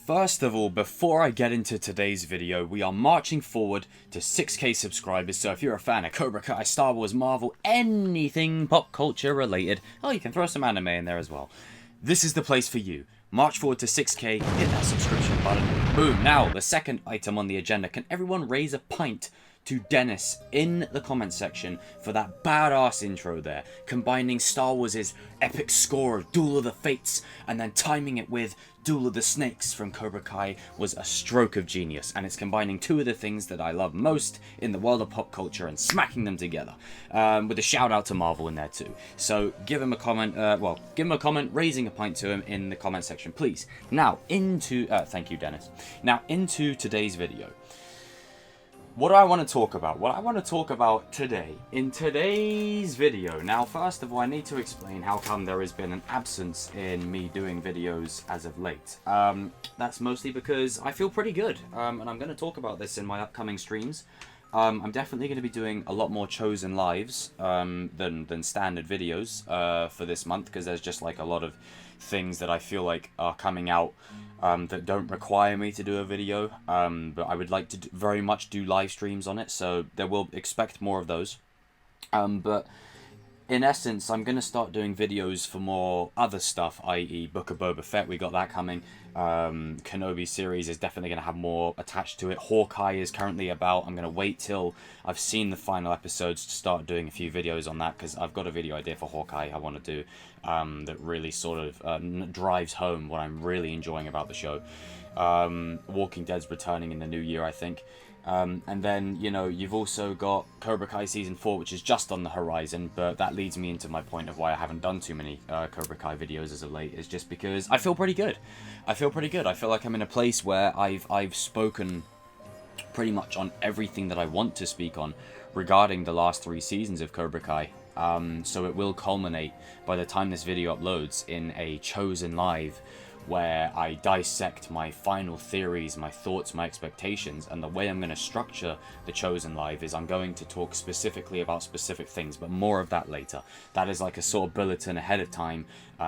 First of all, before I get into today's video, we are marching forward to 6k subscribers, so if you're a fan of Cobra Kai, Star Wars, Marvel, anything pop culture related, oh, you can throw some anime in there as well. This is the place for you. March forward to 6k, hit that subscription button, boom. Now, the second item on the agenda, can everyone raise a pint to Dennis in the comment section for that badass intro there, combining Star Wars' epic score of Duel of the Fates and then timing it with Duel of the Snakes from Cobra Kai was a stroke of genius, and it's combining two of the things that I love most in the world of pop culture and smacking them together, with a shout out to Marvel in there too. So give him a comment, give him a comment, raising a pint to him in the comment section, please. Now into, thank you Dennis. Now into today's video. What do I want to talk about? What I want to talk about today, in today's video. Now, first of all, I need to explain how come there has been an absence in me doing videos as of late. That's mostly because I feel pretty good, and I'm going to talk about this in my upcoming streams. I'm definitely going to be doing a lot more Chosen lives than standard videos for this month, because there's just like a lot of things that I feel like are coming out that don't require me to do a video, but I would like to very much do live streams on it, so there will expect more of those. But in essence, I'm going to start doing videos for more other stuff, i.e. Book of Boba Fett, we got that coming. Kenobi series is definitely going to have more attached to it. Hawkeye is currently about. I'm going to wait till I've seen the final episodes to start doing a few videos on that, because I've got a video idea for Hawkeye I want to do that really sort of drives home what I'm really enjoying about the show. Walking Dead's returning in the new year, I think. And then, you know, you've also got Cobra Kai Season 4, which is just on the horizon, but that leads me into my point of why I haven't done too many Cobra Kai videos as of late, is just because I feel pretty good. I feel pretty good. I feel like I'm in a place where I've spoken pretty much on everything that I want to speak on regarding the last 3 seasons of Cobra Kai. So it will culminate, by the time this video uploads, in a Chosen live, where I dissect my final theories, my thoughts, my expectations, and the way I'm going to structure the Chosen live is I'm going to talk specifically about specific things, but more of that later. That is like a sort of bulletin ahead of time,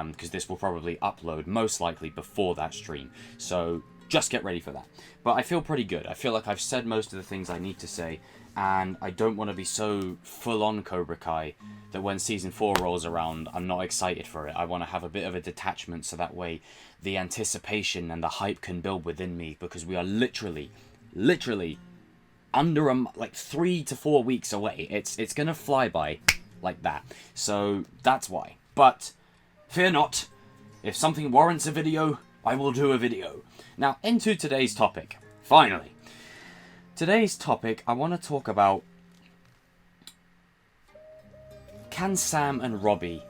because this will probably upload most likely before that stream, so just get ready for that. But I feel pretty good. I feel like I've said most of the things I need to say, and I don't want to be so full-on Cobra Kai that when Season 4 rolls around, I'm not excited for it. I want to have a bit of a detachment, so that way the anticipation and the hype can build within me, because we are literally under like 3 to 4 weeks away. It's going to fly by like that. So that's why. But fear not, if something warrants a video, I will do a video. Now, into today's topic. Finally. Today's topic, I want to talk about, can Sam and Robby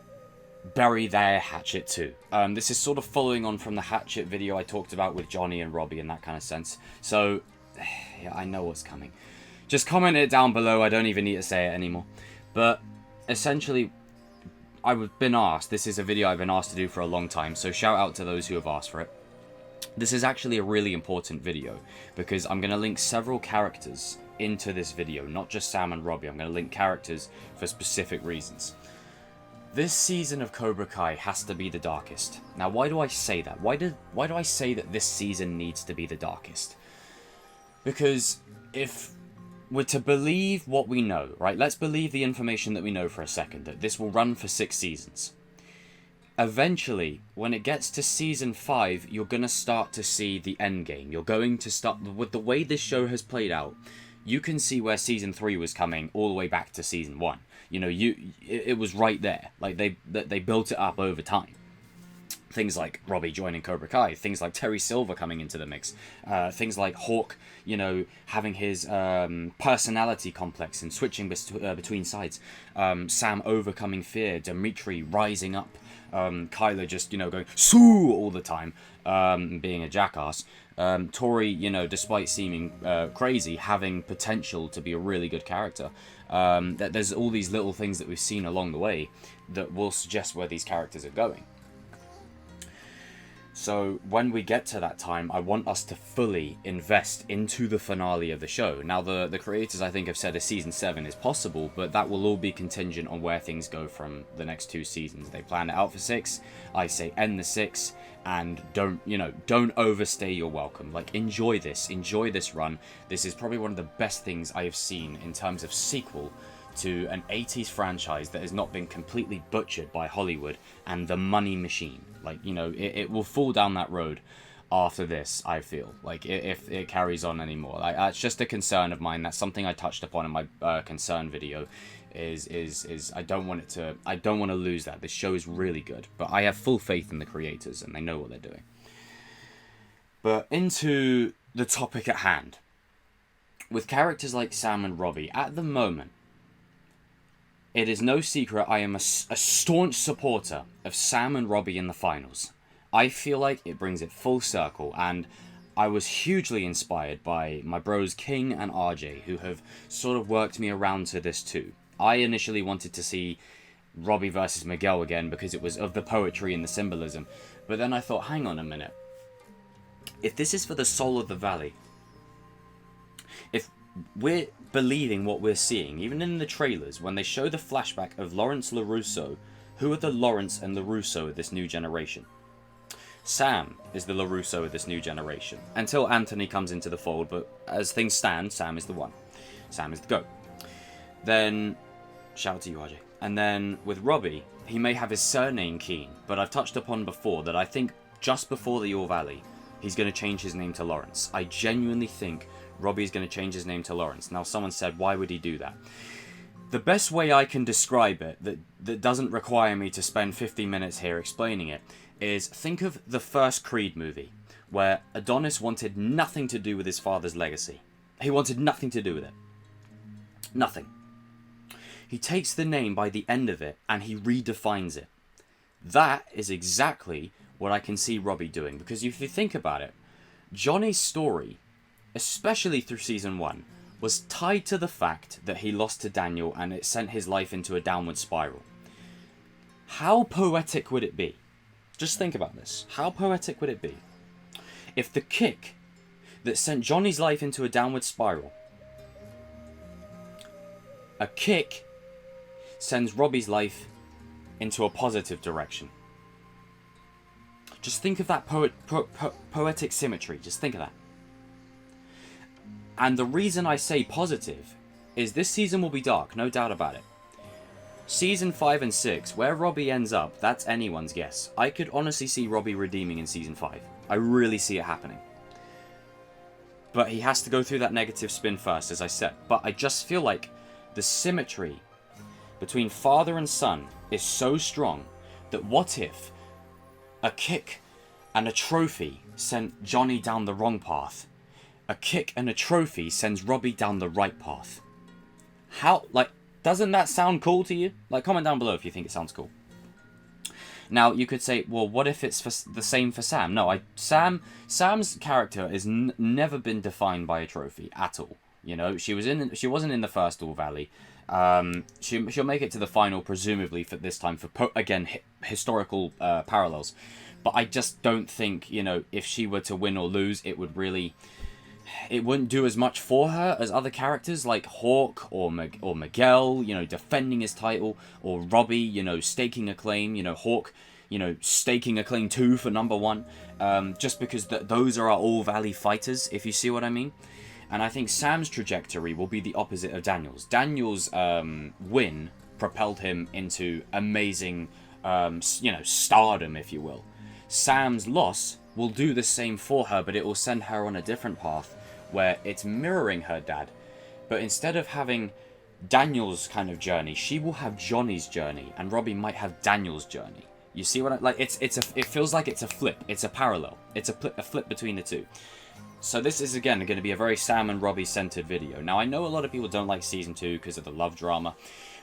bury their hatchet too? This is sort of following on from the hatchet video I talked about with Johnny and Robby in that kind of sense. So, yeah, I know what's coming. Just comment it down below, I don't even need to say it anymore. But, essentially, I've been asked, this is a video I've been asked to do for a long time, so shout out to those who have asked for it. This is actually a really important video, because I'm going to link several characters into this video, not just Sam and Robby. I'm going to link characters for specific reasons. This season of Cobra Kai has to be the darkest. Now, why do I say that? Why do I say that this season needs to be the darkest? Because if we're to believe what we know, right? Let's believe the information that we know for a second, that this will run for 6 seasons. Eventually, when it gets to Season 5, you're going to start to see the end game. You're going to start, with the way this show has played out, you can see where Season 3 was coming all the way back to Season 1. You know, it was right there. Like, they built it up over time. Things like Robby joining Cobra Kai, things like Terry Silver coming into the mix, things like Hawk, you know, having his personality complex and switching between sides, Sam overcoming fear, Dimitri rising up, Kyler just, you know, going "Sue" all the time, being a jackass. Tori, you know, despite seeming crazy, having potential to be a really good character. That there's all these little things that we've seen along the way that will suggest where these characters are going. So when we get to that time, I want us to fully invest into the finale of the show. Now, the creators, I think, have said a season 7 is possible, but that will all be contingent on where things go from the next 2 seasons. They plan it out for 6. I say end the 6, and don't overstay your welcome. Like, enjoy this run. This is probably one of the best things I have seen in terms of sequel to an 80s franchise that has not been completely butchered by Hollywood and the money machine. Like, it will fall down that road after this, I feel. Like, if it carries on anymore. Like, that's just a concern of mine. That's something I touched upon in my concern video. Is I don't want to lose that. This show is really good. But I have full faith in the creators, and they know what they're doing. But into the topic at hand. With characters like Sam and Robby, at the moment, it is no secret I am a staunch supporter of Sam and Robby in the finals. I feel like it brings it full circle, and I was hugely inspired by my bros King and RJ, who have sort of worked me around to this too. I initially wanted to see Robby versus Miguel again because it was of the poetry and the symbolism, but then I thought, hang on a minute. If this is for the soul of the valley, if we're believing what we're seeing, even in the trailers, when they show the flashback of Lawrence LaRusso, who are the Lawrence and LaRusso of this new generation? Sam is the LaRusso of this new generation, until Anthony comes into the fold, but as things stand, Sam is the one. Sam is the GOAT. Then, shout out to you, RJ. And then, with Robby, he may have his surname Keen, but I've touched upon before that I think just before the All Valley, he's going to change his name to Lawrence. I genuinely think Robby is going to change his name to Lawrence. Now, someone said, why would he do that? The best way I can describe it, that doesn't require me to spend 50 minutes here explaining it, is think of the first Creed movie, where Adonis wanted nothing to do with his father's legacy. He wanted nothing to do with it. Nothing. He takes the name by the end of it, and he redefines it. That is exactly what I can see Robby doing, because if you think about it, Johnny's story, especially through season 1, was tied to the fact that he lost to Daniel and it sent his life into a downward spiral. How poetic would it be? Just think about this. How poetic would it be if the kick that sent Johnny's life into a downward spiral, a kick sends Robby's life into a positive direction? Just think of that poetic symmetry. Just think of that. And the reason I say positive is this season will be dark, no doubt about it. Season 5 and 6, where Robby ends up, that's anyone's guess. I could honestly see Robby redeeming in Season 5. I really see it happening. But he has to go through that negative spin first, as I said. But I just feel like the symmetry between father and son is so strong that what if a kick and a trophy sent Johnny down the wrong path? A kick and a trophy sends Robby down the right path. How, doesn't that sound cool to you? Comment down below if you think it sounds cool. Now, you could say, well, what if it's the same for Sam? No, Sam's character has never been defined by a trophy at all. She wasn't in the first All Valley. She'll make it to the final, presumably for this time, for again historical parallels. But I just don't think, if she were to win or lose, it wouldn't do as much for her as other characters like Hawk or Miguel, defending his title, or Robby, staking a claim, Hawk, staking a claim too for number 1, just because those are our All Valley fighters, if you see what I mean. And I think Sam's trajectory will be the opposite of Daniel's. Daniel's win propelled him into amazing, stardom, if you will. Sam's loss will do the same for her, but it will send her on a different path where it's mirroring her dad. But instead of having Daniel's kind of journey, she will have Johnny's journey, and Robby might have Daniel's journey. You see what it feels like it's a flip. It's a parallel. It's a flip between the two. So this is again going to be a very Sam and Robby centered video. Now I know a lot of people don't like season 2 because of the love drama,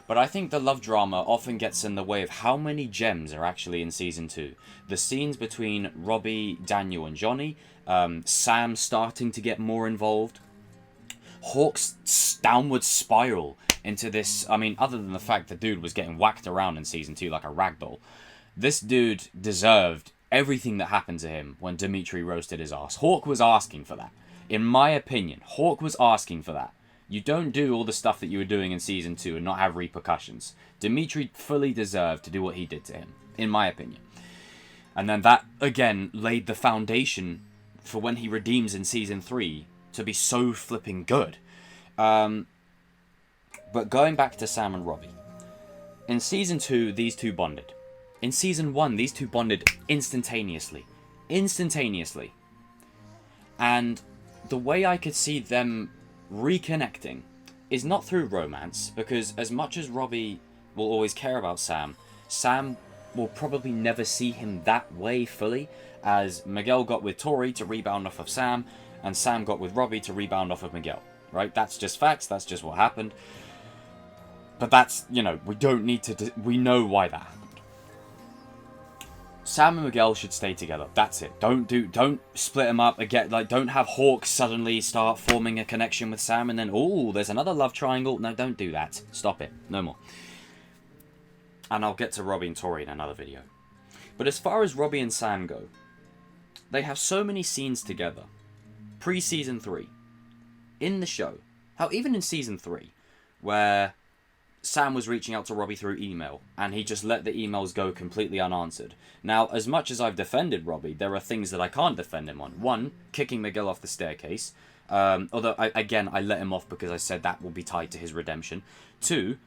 but I think the love drama often gets in the way of how many gems are actually in season 2. The scenes between Robby, Daniel and Johnny, Sam starting to get more involved, Hawk's downward spiral into this, other than the fact the dude was getting whacked around in season 2 like a ragdoll, this dude deserved everything that happened to him when Dimitri roasted his ass. Hawk was asking for that. In my opinion, Hawk was asking for that. You don't do all the stuff that you were doing in Season 2 and not have repercussions. Dimitri fully deserved to do what he did to him, in my opinion. And then that, again, laid the foundation for when he redeems in Season 3 to be so flipping good. But going back to Sam and Robby. In Season 2, these two bonded. In Season 1, these two bonded instantaneously. Instantaneously. And the way I could see them reconnecting is not through romance, because as much as Robby will always care about Sam, Sam will probably never see him that way fully, as Miguel got with Tori to rebound off of Sam, and Sam got with Robby to rebound off of Miguel. Right? That's just facts, that's just what happened. But that's, you know, we don't need to... we know why that happened. Sam and Miguel should stay together. That's it. Don't split them up again. Like, don't have Hawk suddenly start forming a connection with Sam and then, oh, there's another love triangle. No, don't do that. Stop it. No more. And I'll get to Robby and Tori in another video. But as far as Robby and Sam go, they have so many scenes together. Pre-Season 3. In the show. How even in Season 3, where Sam was reaching out to Robby through email, and he just let the emails go completely unanswered. Now, as much as I've defended Robby, there are things that I can't defend him on. One, kicking Miguel off the staircase. Although, I let him off because I said that will be tied to his redemption. Two,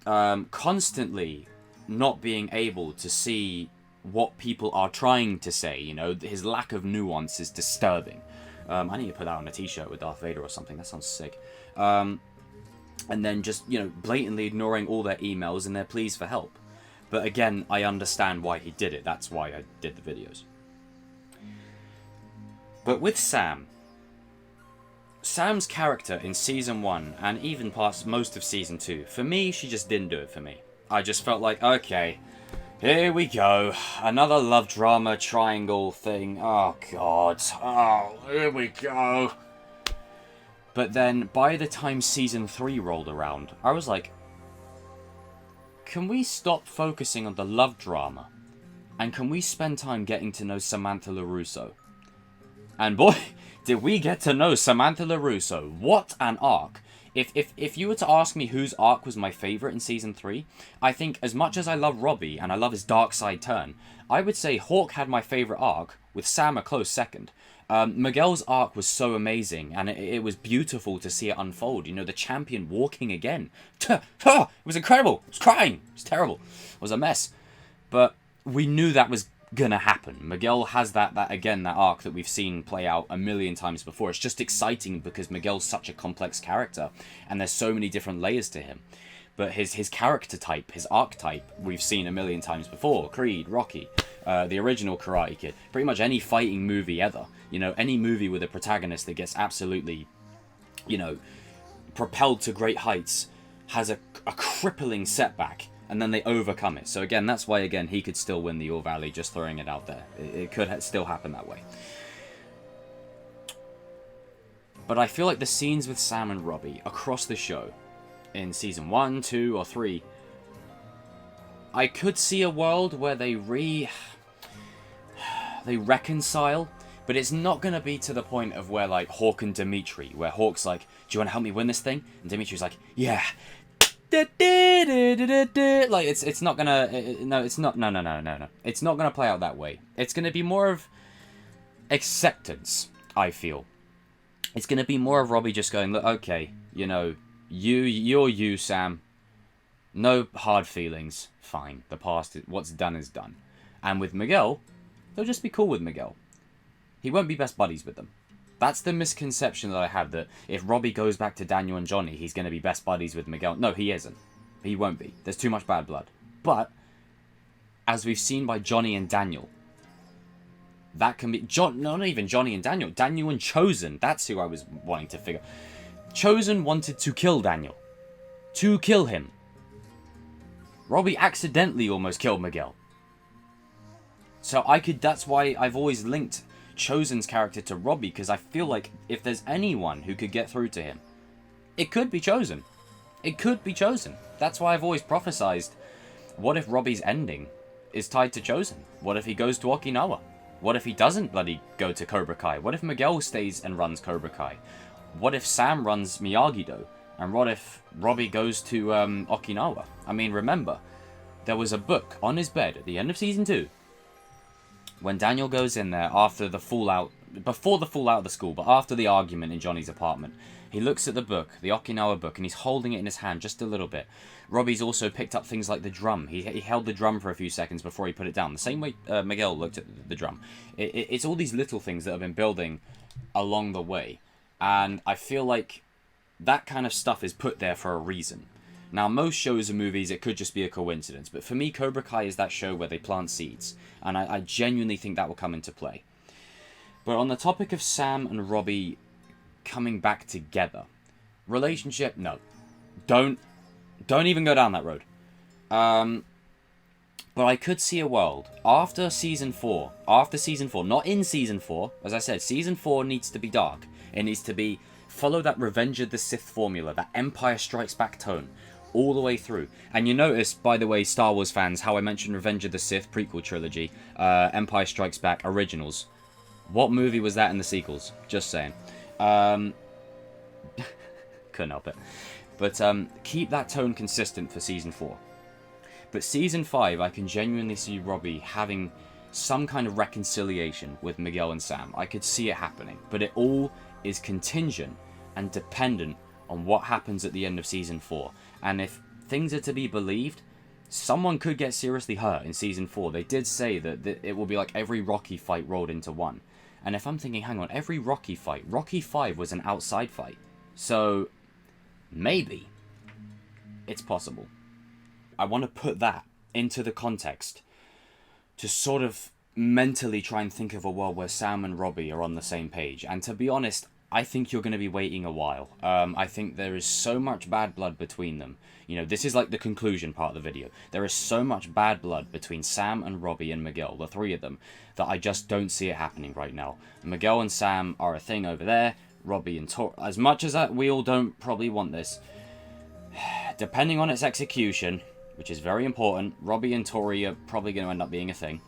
constantly not being able to see what people are trying to say. You know, his lack of nuance is disturbing. I need to put that on a t-shirt with Darth Vader or something. That sounds sick. And then just, you know, blatantly ignoring all their emails and their pleas for help. But again, I understand why he did it. That's why I did the videos. But with Sam, Sam's character in Season 1, and even past most of Season 2, for me, she just didn't do it for me. I just felt like, okay, here we go. Another love drama triangle thing. Oh, God. Oh, here we go. But then, by the time Season 3 rolled around, I was like, can we stop focusing on the love drama? And can we spend time getting to know Samantha LaRusso? And boy, did we get to know Samantha LaRusso. What an arc. If you were to ask me whose arc was my favourite in Season 3, I think as much as I love Robby, and I love his dark side turn, I would say Hawk had my favourite arc, with Sam a close second. Miguel's arc was so amazing, and it was beautiful to see it unfold. You know, the champion walking again. It was incredible. I was crying. It was terrible. It was a mess. But we knew that was gonna happen. Miguel has that arc that we've seen play out a million times before. It's just exciting because Miguel's such a complex character, and there's so many different layers to him. But his character type, his archetype, we've seen a million times before. Creed, Rocky, the original Karate Kid, pretty much any fighting movie ever. You know, any movie with a protagonist that gets absolutely, you know, propelled to great heights has a crippling setback, and then they overcome it. So again, that's why, again, he could still win the All Valley, just throwing it out there. It could still happen that way. But I feel like the scenes with Sam and Robby across the show, in Season 1, 2, or 3, I could see a world where they reconcile, but it's not going to be to the point of where, like, Hawk and Dimitri, where Hawk's like, do you want to help me win this thing? And Dimitri's like, yeah. Like, it's not going to, no, it's not, no. It's not going to play out that way. It's going to be more of acceptance, I feel. It's going to be more of Robby just going, look, okay, you know, you're you, Sam. No hard feelings. Fine. The past, what's done is done. And with Miguel, they'll just be cool with Miguel. He won't be best buddies with them. That's the misconception that I have, that if Robby goes back to Daniel and Johnny, he's going to be best buddies with Miguel. No, he isn't. He won't be. There's too much bad blood. But, as we've seen by Johnny and Daniel, that can be... not even Johnny and Daniel. Daniel and Chozen. That's who I was wanting to figure. Chozen wanted to kill Daniel. To kill him. Robby accidentally almost killed Miguel. So that's why I've always linked Chozen's character to Robby, because I feel like if there's anyone who could get through to him, it could be Chozen. It could be Chozen. That's why I've always prophesized, what if Robby's ending is tied to Chozen? What if he goes to Okinawa? What if he doesn't bloody go to Cobra Kai? What if Miguel stays and runs Cobra Kai? What if Sam runs Miyagi-Do? And what if Robby goes to Okinawa? I mean, remember, there was a book on his bed at the end of Season 2 when Daniel goes in there after the fallout, before the fallout of the school, but after the argument in Johnny's apartment. He looks at the book, the Okinawa book, and he's holding it in his hand just a little bit. Robby's also picked up things like the drum. He held the drum for a few seconds before he put it down. The same way Miguel looked at the drum. It's all these little things that have been building along the way. And I feel like that kind of stuff is put there for a reason. Now, most shows and movies, it could just be a coincidence. But for me, Cobra Kai is that show where they plant seeds. And I genuinely think that will come into play. But on the topic of Sam and Robby coming back together, relationship, no. Don't even go down that road. But I could see a world after Season 4, not in Season 4, as I said, Season 4 needs to be dark. It needs to be, follow that Revenge of the Sith formula, that Empire Strikes Back tone, all the way through. And you notice, by the way, Star Wars fans, how I mentioned Revenge of the Sith prequel trilogy, Empire Strikes Back originals. What movie was that in the sequels? Just saying. Couldn't help it. But keep that tone consistent for Season 4. But Season 5, I can genuinely see Robby having some kind of reconciliation with Miguel and Sam. I could see it happening. But it all is contingent and dependent on what happens at the end of Season 4. And if things are to be believed, someone could get seriously hurt in Season 4. They did say that it will be like every Rocky fight rolled into one. And if I'm thinking, hang on, every Rocky fight, Rocky 5 was an outside fight. So, maybe it's possible. I want to put that into the context to sort of mentally try and think of a world where Sam and Robby are on the same page. And to be honest, I think you're going to be waiting a while. I think there is so much bad blood between them. You know, this is like the conclusion part of the video. There is so much bad blood between Sam and Robby and Miguel, the three of them, that I just don't see it happening right now. Miguel and Sam are a thing over there. Robby and Tori, as much as we all don't probably want this, depending on its execution, which is very important, Robby and Tori are probably going to end up being a thing.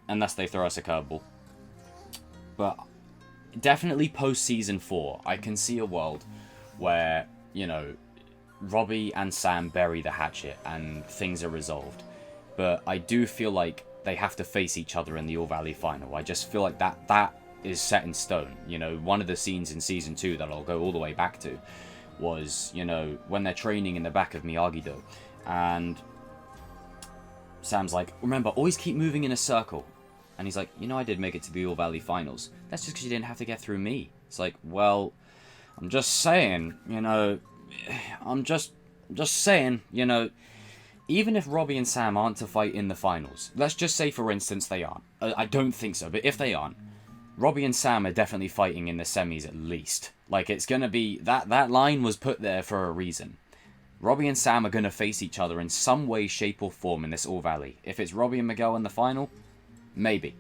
Unless they throw us a curveball. But definitely post Season 4, I can see a world where, you know, Robby and Sam bury the hatchet and things are resolved. But I do feel like they have to face each other in the All Valley final. I just feel like that is set in stone. You know, one of the scenes in Season 2 that I'll go all the way back to was, you know, when they're training in the back of Miyagi-Do. And Sam's like, remember, always keep moving in a circle. And he's like, you know, I did make it to the All Valley finals. That's just because you didn't have to get through me. It's like, well, I'm just saying, you know, I'm just saying, you know, even if Robby and Sam aren't to fight in the finals, let's just say, for instance, they aren't. I don't think so, but if they aren't, Robby and Sam are definitely fighting in the semis at least. Like, it's going to be, that line was put there for a reason. Robby and Sam are going to face each other in some way, shape, or form in this All Valley. If it's Robby and Miguel in the final, maybe.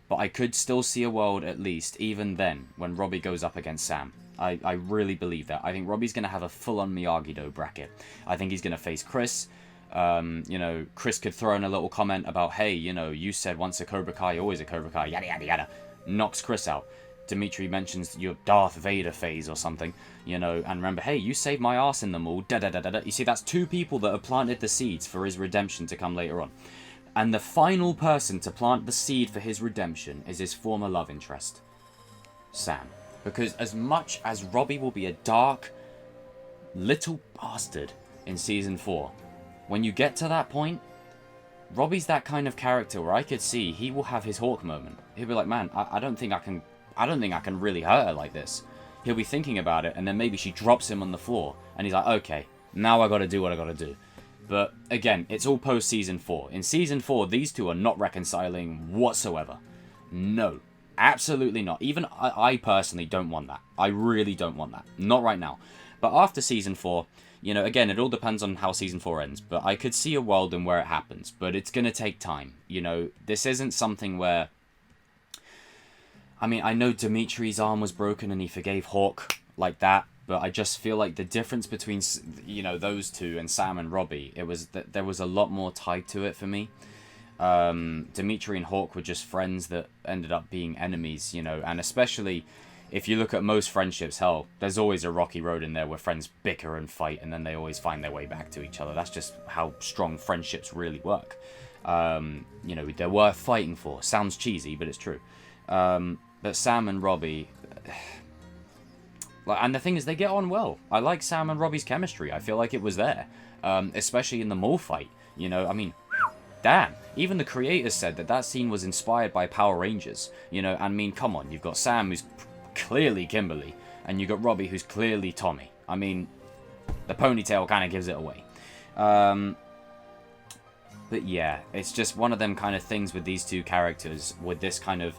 But I could still see a world, at least, even then, when Robby goes up against Sam. I really believe that. I think Robby's going to have a full-on Miyagi-Do bracket. I think he's going to face Chris. You know, Chris could throw in a little comment about, hey, you know, you said once a Cobra Kai, always a Cobra Kai, yada, yada, yada. Knocks Chris out. Dimitri mentions your Darth Vader phase or something, you know, and remember, hey, you saved my ass in the mall, da-da-da-da-da. You see, that's two people that have planted the seeds for his redemption to come later on. And the final person to plant the seed for his redemption is his former love interest, Sam. Because as much as Robby will be a dark little bastard in Season 4, when you get to that point, Robby's that kind of character where I could see he will have his Hawk moment. He'll be like, man, I don't think I can really hurt her like this. He'll be thinking about it, and then maybe she drops him on the floor, and he's like, okay, now I gotta do what I gotta do. But again, it's all post Season 4. In Season 4, these two are not reconciling whatsoever. No, absolutely not. Even I personally don't want that. I really don't want that. Not right now. But after Season 4, you know, again, it all depends on how Season 4 ends. But I could see a world in where it happens. But it's gonna take time. You know, this isn't something where... I mean, I know Dimitri's arm was broken and he forgave Hawk like that. But I just feel like the difference between, you know, those two and Sam and Robby, it was that there was a lot more tied to it for me. Dimitri and Hawk were just friends that ended up being enemies, you know, and especially if you look at most friendships, hell, there's always a rocky road in there where friends bicker and fight and then they always find their way back to each other. That's just how strong friendships really work. You know, they're worth fighting for. Sounds cheesy, but it's true. But Sam and Robby, and the thing is, they get on well. I like Sam and Robby's chemistry. I feel like it was there, especially in the mall fight. You know, I mean, damn. Even the creators said that that scene was inspired by Power Rangers. You know, I mean, come on. You've got Sam, who's clearly Kimberly, and you've got Robby, who's clearly Tommy. I mean, the ponytail kind of gives it away. But yeah, it's just one of them kind of things with these two characters, with this kind of,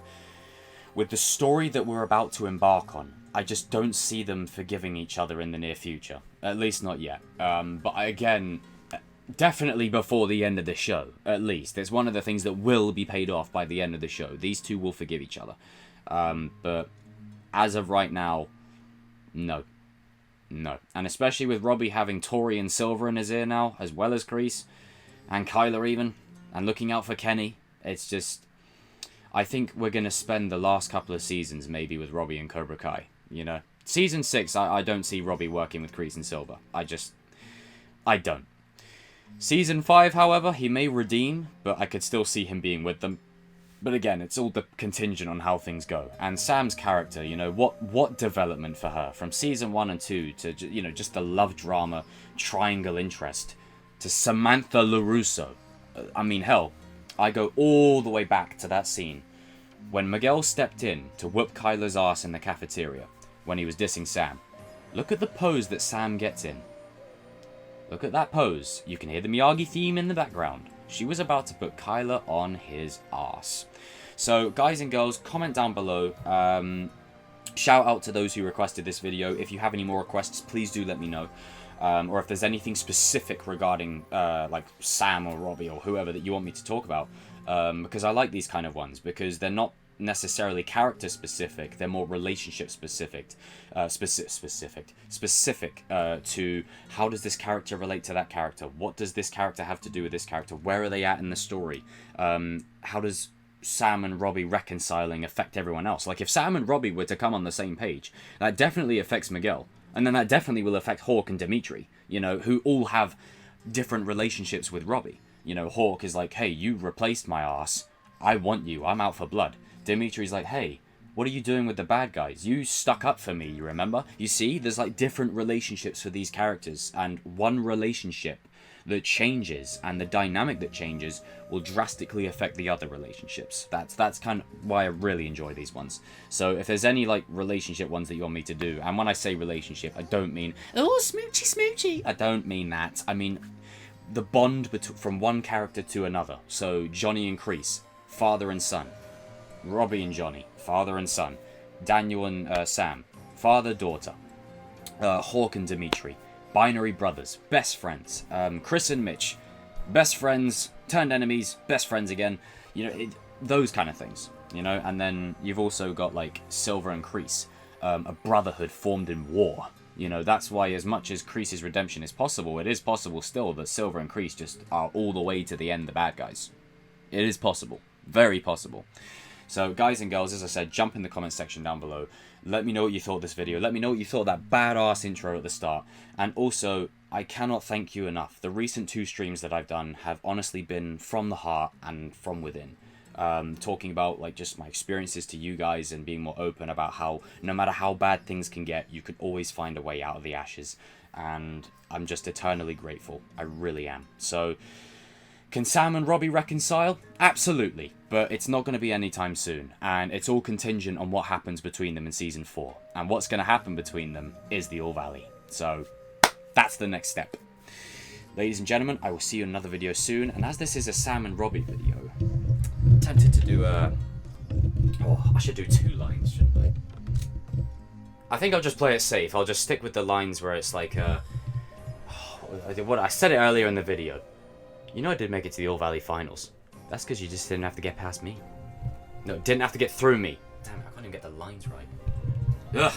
with the story that we're about to embark on. I just don't see them forgiving each other in the near future. At least not yet. But again, definitely before the end of the show, at least. It's one of the things that will be paid off by the end of the show. These two will forgive each other. But as of right now, no. No. And especially with Robby having Tori and Silver in his ear now, as well as Kreese, and Kyler even, and looking out for Kenny, it's just, I think we're going to spend the last couple of seasons maybe with Robby and Cobra Kai, you know. Season 6, I don't see Robby working with Kreese and Silver. I don't. Season 5, however, he may redeem, but I could still see him being with them. But again, it's all contingent on how things go. And Sam's character, you know, what development for her? From season 1 and 2 to, you know, just the love drama, triangle interest, to Samantha LaRusso. I mean, hell, I go all the way back to that scene when Miguel stepped in to whoop Kyler's ass in the cafeteria when he was dissing Sam. Look at the pose that Sam gets in. Look at that pose. You can hear the Miyagi theme in the background. She was about to put Kyler on his ass. So, guys and girls, comment down below. Shout out to those who requested this video. If you have any more requests, please do let me know. Or if there's anything specific regarding like Sam or Robby or whoever that you want me to talk about, because I like these kind of ones, because they're not necessarily character specific, they're more relationship specific, specific to how does this character relate to that character, what does this character have to do with this character, where are they at in the story, how does Sam and Robby reconciling affect everyone else. Like if Sam and Robby were to come on the same page, that definitely affects Miguel. And then that definitely will affect Hawk and Dimitri, you know, who all have different relationships with Robby. You know, Hawk is like, hey, you replaced my ass. I want you. I'm out for blood. Dimitri's like, hey, what are you doing with the bad guys? You stuck up for me, you remember? You see, there's like different relationships for these characters. And one relationship that changes and the dynamic that changes will drastically affect the other relationships. That's kind of why I really enjoy these ones. So if there's any like relationship ones that you want me to do, and when I say relationship, I don't mean, oh, smoochy smoochy. I don't mean that. I mean the bond from one character to another. So Johnny and Kreese, father and son. Robby and Johnny, father and son. Daniel and Sam, father-daughter. Hawk and Dimitri, binary brothers, best friends. Chris and Mitch, best friends, turned enemies, best friends again. You know, those kind of things, you know. And then you've also got like Silver and Kreese, a brotherhood formed in war. You know, that's why as much as Kreese's redemption is possible, it is possible still that Silver and Kreese just are all the way to the end the bad guys. It is possible. Very possible. So, guys and girls, as I said, jump in the comment section down below. Let me know what you thought of this video. Let me know what you thought of that badass intro at the start. And also, I cannot thank you enough. The recent 2 streams that I've done have honestly been from the heart and from within. Talking about like just my experiences to you guys and being more open about how no matter how bad things can get, you can always find a way out of the ashes. And I'm just eternally grateful. I really am. So, can Sam and Robby reconcile? Absolutely, but it's not going to be anytime soon, and it's all contingent on what happens between them in Season 4. And what's going to happen between them is the All Valley. So, that's the next step. Ladies and gentlemen, I will see you in another video soon, and as this is a Sam and Robby video, I'm tempted to do a... Oh, I should do 2 lines, shouldn't I? I think I'll just play it safe. I'll just stick with the lines where it's like, what I said it earlier in the video. You know I did make it to the All Valley Finals. That's because you just didn't have to get past me. No, didn't have to get through me. Damn it, I can't even get the lines right. Ugh.